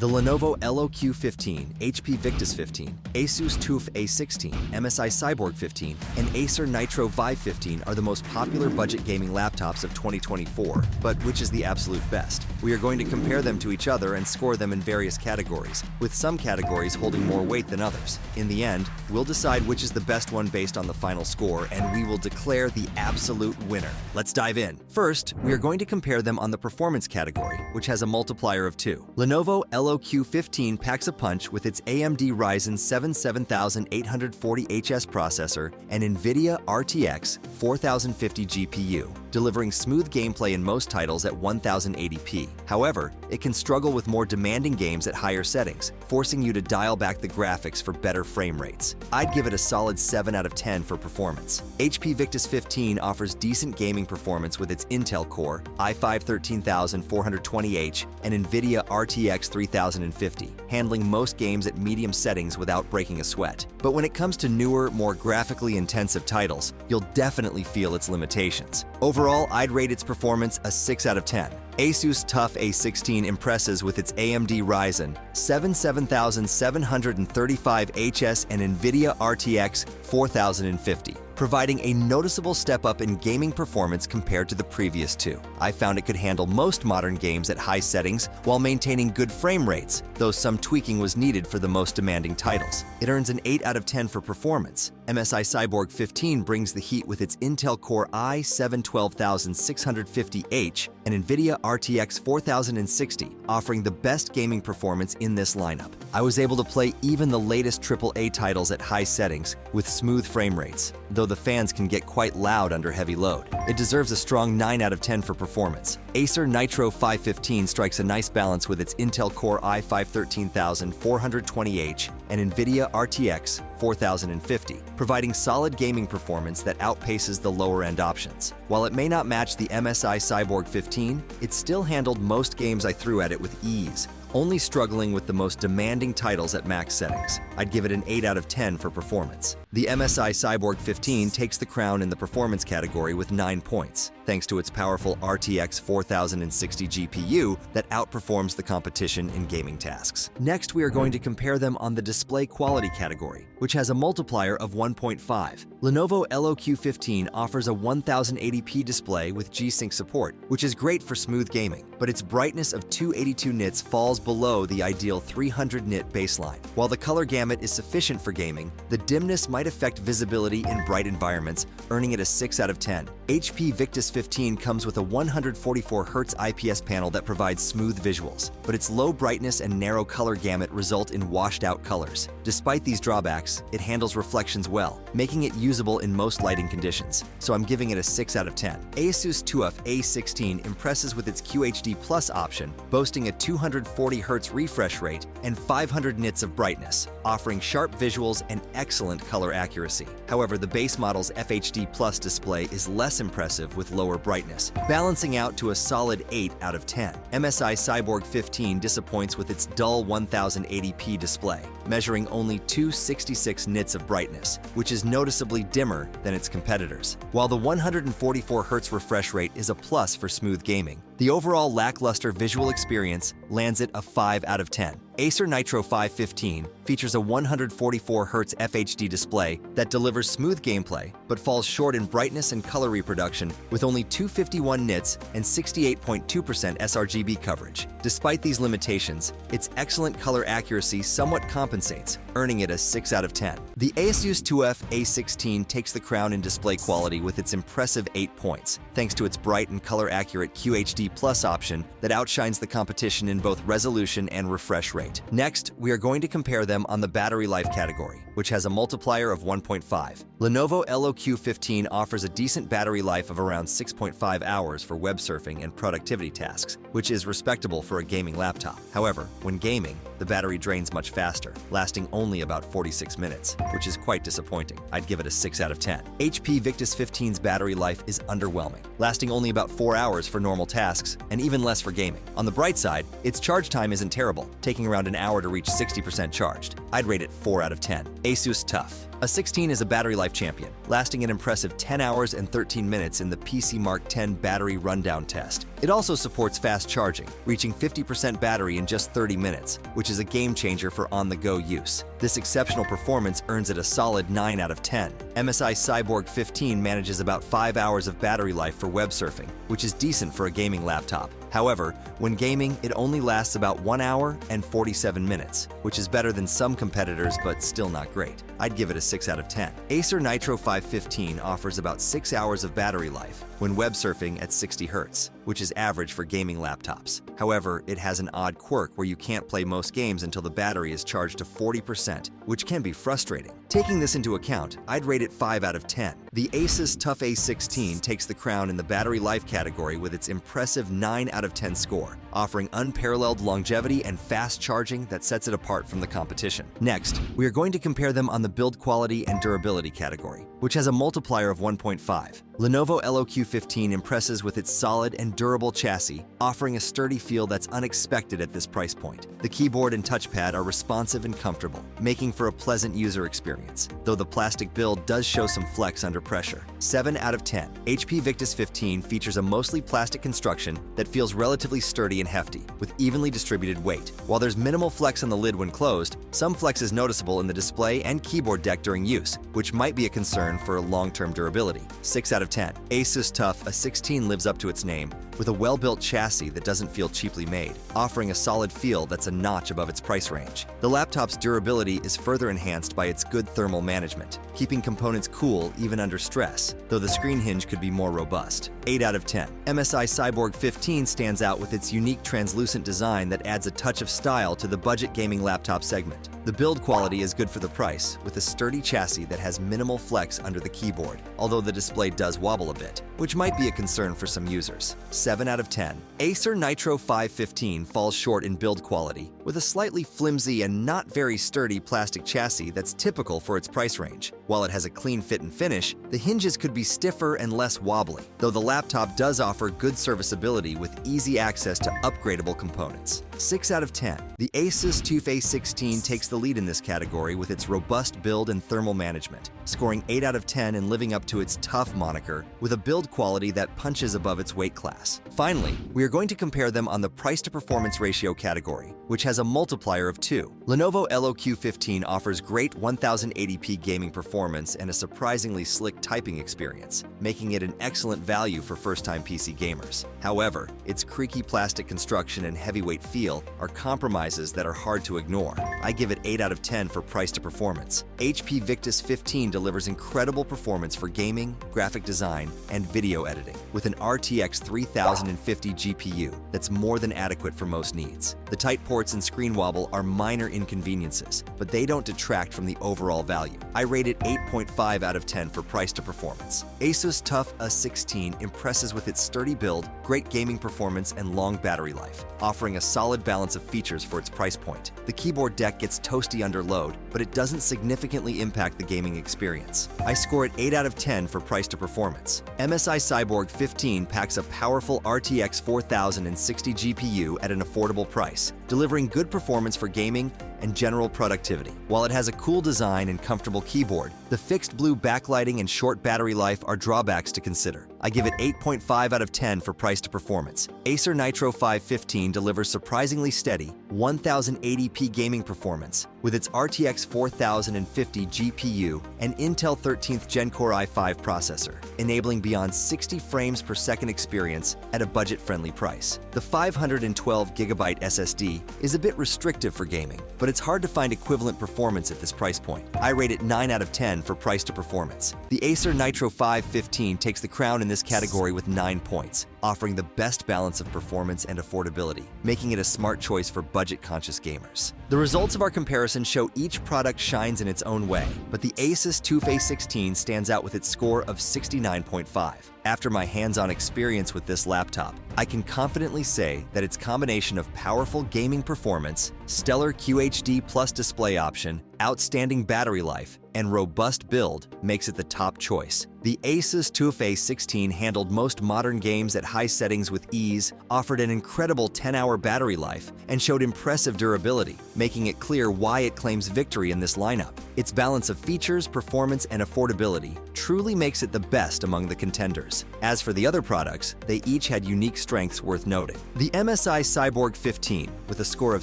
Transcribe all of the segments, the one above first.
The Lenovo LOQ 15, HP Victus 15, ASUS TUF A16, MSI Cyborg 15, and Acer Nitro V 15 are the most popular budget gaming laptops of 2024, but which is the absolute best? We are going to compare them to each other and score them in various categories, with some categories holding more weight than others. In the end, we'll decide which is the best one based on the final score, and we will declare the absolute winner. Let's dive in. First, we are going to compare them on the performance category, which has a multiplier of 2. Lenovo LOQ 15 packs a punch with its AMD Ryzen 7 7840HS processor and NVIDIA RTX 4050 GPU, delivering smooth gameplay in most titles at 1080p. However, it can struggle with more demanding games at higher settings, forcing you to dial back the graphics for better frame rates. I'd give it a solid 7 out of 10 for performance. HP Victus 15 offers decent gaming performance with its Intel Core, i5-13420H, and NVIDIA RTX 3050, handling most games at medium settings without breaking a sweat. But when it comes to newer, more graphically intensive titles, you'll definitely feel its limitations. Overall, I'd rate its performance a 6 out of 10. ASUS TUF A16 impresses with its AMD Ryzen 7 7735HS and NVIDIA RTX 4050, providing a noticeable step up in gaming performance compared to the previous two. I found it could handle most modern games at high settings while maintaining good frame rates, though some tweaking was needed for the most demanding titles. It earns an 8 out of 10 for performance. MSI Cyborg 15 brings the heat with its Intel Core i7-12650H and NVIDIA RTX 4060, offering the best gaming performance in this lineup. I was able to play even the latest AAA titles at high settings with smooth frame rates, though the fans can get quite loud under heavy load. It deserves a strong 9 out of 10 for performance. Acer Nitro V 15 strikes a nice balance with its Intel Core i5-13420H and NVIDIA RTX 4050, providing solid gaming performance that outpaces the lower-end options. While it may not match the MSI Cyborg 15, it still handled most games I threw at it with ease, only struggling with the most demanding titles at max settings. I'd give it an 8 out of 10 for performance. The MSI Cyborg 15 takes the crown in the performance category with 9 points, thanks to its powerful RTX 4060 GPU that outperforms the competition in gaming tasks. Next, we are going to compare them on the display quality category, which has a multiplier of 1.5. Lenovo LOQ 15 offers a 1080p display with G-Sync support, which is great for smooth gaming, but its brightness of 282 nits falls below the ideal 300 nit baseline. While the color gamut is sufficient for gaming, the dimness might affect visibility in bright environments, earning it a 6 out of 10. HP Victus 15 comes with a 144Hz IPS panel that provides smooth visuals, but its low brightness and narrow color gamut result in washed-out colors. Despite these drawbacks, it handles reflections well, making it usable in most lighting conditions, so I'm giving it a 6 out of 10. ASUS TUF A16 impresses with its QHD Plus option, boasting a 240Hz refresh rate and 500 nits of brightness, offering sharp visuals and excellent color accuracy. However, the base model's FHD Plus display is less impressive with lower brightness, balancing out to a solid 8 out of 10. MSI Cyborg 15 disappoints with its dull 1080p display, measuring only 266 nits of brightness, which is noticeably dimmer than its competitors. While the 144Hz refresh rate is a plus for smooth gaming, the overall lackluster visual experience lands it a 5 out of 10. Acer Nitro V 15 features a 144Hz FHD display that delivers smooth gameplay, but falls short in brightness and color reproduction with only 251 nits and 68.2% sRGB coverage. Despite these limitations, its excellent color accuracy somewhat compensates, earning it a 6 out of 10. The ASUS TUF A16 takes the crown in display quality with its impressive 8 points, thanks to its bright and color-accurate QHD Plus option that outshines the competition in both resolution and refresh rate. Next, we are going to compare them on the battery life category, which has a multiplier of 1.5. Lenovo LOQ 15 offers a decent battery life of around 6.5 hours for web surfing and productivity tasks, which is respectable for a gaming laptop. However, when gaming, the battery drains much faster, lasting only about 46 minutes, which is quite disappointing. I'd give it a 6 out of 10. HP Victus 15's battery life is underwhelming, lasting only about 4 hours for normal tasks and even less for gaming. On the bright side, its charge time isn't terrible, taking around an hour to reach 60% charged. I'd rate it 4 out of 10. ASUS TUF. A16 is a battery life champion, lasting an impressive 10 hours and 13 minutes in the PC Mark 10 battery rundown test. It also supports fast charging, reaching 50% battery in just 30 minutes, which is a game changer for on-the-go use. This exceptional performance earns it a solid 9 out of 10. MSI Cyborg 15 manages about 5 hours of battery life for web surfing, which is decent for a gaming laptop. However, when gaming, it only lasts about 1 hour and 47 minutes, which is better than some competitors but still not great. I'd give it a 6 out of 10. Acer Nitro V 15 offers about 6 hours of battery life when web surfing at 60 Hz, which is average for gaming laptops. However, it has an odd quirk where you can't play most games until the battery is charged to 40%, which can be frustrating. Taking this into account, I'd rate it 5 out of 10. The ASUS TUF A16 takes the crown in the battery life category with its impressive 9 out of 10 score, offering unparalleled longevity and fast charging that sets it apart from the competition. Next, we are going to compare them on the build quality and durability category, which has a multiplier of 1.5. Lenovo LOQ 15 impresses with its solid and durable chassis, offering a sturdy feel that's unexpected at this price point. The keyboard and touchpad are responsive and comfortable, making for a pleasant user experience, though the plastic build does show some flex under pressure. 7 out of 10. HP Victus 15 features a mostly plastic construction that feels relatively sturdy and hefty, with evenly distributed weight. While there's minimal flex on the lid when closed, some flex is noticeable in the display and keyboard deck during use, which might be a concern for long-term durability. 6 out of 10. ASUS TUF A16 lives up to its name, with a well-built chassis that doesn't feel cheaply made, offering a solid feel that's a notch above its price range. The laptop's durability is further enhanced by its good thermal management, keeping components cool even under stress, though the screen hinge could be more robust. 8 out of 10. MSI Cyborg 15 stands out with its unique translucent design that adds a touch of style to the budget gaming laptop segment. The build quality is good for the price, with a sturdy chassis that has minimal flex under the keyboard, although the display does wobble a bit, which might be a concern for some users. 7 out of 10. Acer Nitro V 15 falls short in build quality, with a slightly flimsy and not very sturdy plastic chassis that's typical for its price range. While it has a clean fit and finish, the hinges could be stiffer and less wobbly, though the laptop does offer good serviceability with easy access to upgradable components. 6 out of 10. The ASUS TUF A16 takes the lead in this category with its robust build and thermal management, scoring 8 out of 10 and living up to its tough moniker with a build quality that punches above its weight class. Finally, we are going to compare them on the price-to-performance ratio category, which has a multiplier of 2. Lenovo LOQ 15 offers great 1080p gaming performance and a surprisingly slick typing experience, making it an excellent value for first-time PC gamers. However, its creaky plastic construction and heavyweight feel are compromises that are hard to ignore. I give it 8 out of 10 for price to performance. HP Victus 15 delivers incredible performance for gaming, graphic design, and video editing, with an RTX 3050 GPU that's more than adequate for most needs. The tight ports and screen wobble are minor inconveniences, but they don't detract from the overall value. I rate it 8.5 out of 10 for price to performance. ASUS TUF A16 impresses with its sturdy build, great gaming performance, and long battery life, offering a solid balance of features for its price point. The keyboard deck gets toasty under load, but it doesn't significantly impact the gaming experience. I score it 8 out of 10 for price to performance. MSI Cyborg 15 packs a powerful RTX 4060 GPU at an affordable price, delivering good performance for gaming and general productivity. While it has a cool design and comfortable keyboard, the fixed blue backlighting and short battery life are drawbacks to consider. I give it 8.5 out of 10 for price to performance. Acer Nitro V 15 delivers surprisingly steady 1080p gaming performance with its RTX 4050 GPU and Intel 13th Gen Core i5 processor, enabling beyond 60 frames per second experience at a budget-friendly price. The 512GB SSD is a bit restrictive for gaming, but it's hard to find equivalent performance at this price point. I rate it 9 out of 10 for price to performance. The Acer Nitro V 15 takes the crown in this category with 9 points, offering the best balance of performance and affordability, making it a smart choice for budget-conscious gamers. The results of our comparison show each product shines in its own way, but the ASUS TUF A16 stands out with its score of 69.5. After my hands-on experience with this laptop, I can confidently say that its combination of powerful gaming performance, stellar QHD+ display option, outstanding battery life, and robust build makes it the top choice. The ASUS TUF A16 handled most modern games at high settings with ease, offered an incredible 10-hour battery life, and showed impressive durability, making it clear why it claims victory in this lineup. Its balance of features, performance, and affordability truly makes it the best among the contenders. As for the other products, they each had unique strengths worth noting. The MSI Cyborg 15, with a score of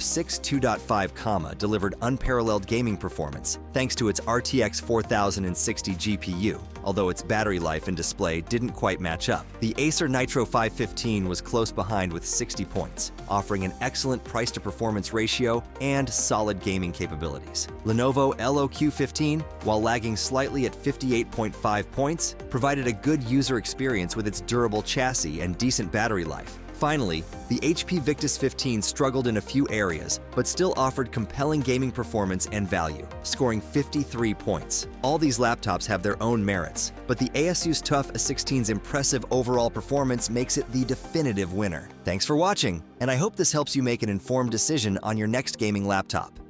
6.2.5, delivered unparalleled gaming performance thanks to its RTX 4060 GPU, although its battery life and display didn't quite match up. The Acer Nitro V 15 was close behind with 60 points, offering an excellent price-to-performance ratio and solid gaming capabilities. Lenovo LOQ 15, while lagging slightly at 58.5 points, provided a good user experience with its durable chassis and decent battery life. Finally, the HP Victus 15 struggled in a few areas, but still offered compelling gaming performance and value, scoring 53 points. All these laptops have their own merits, but the ASUS TUF A16's impressive overall performance makes it the definitive winner. Thanks for watching, and I hope this helps you make an informed decision on your next gaming laptop.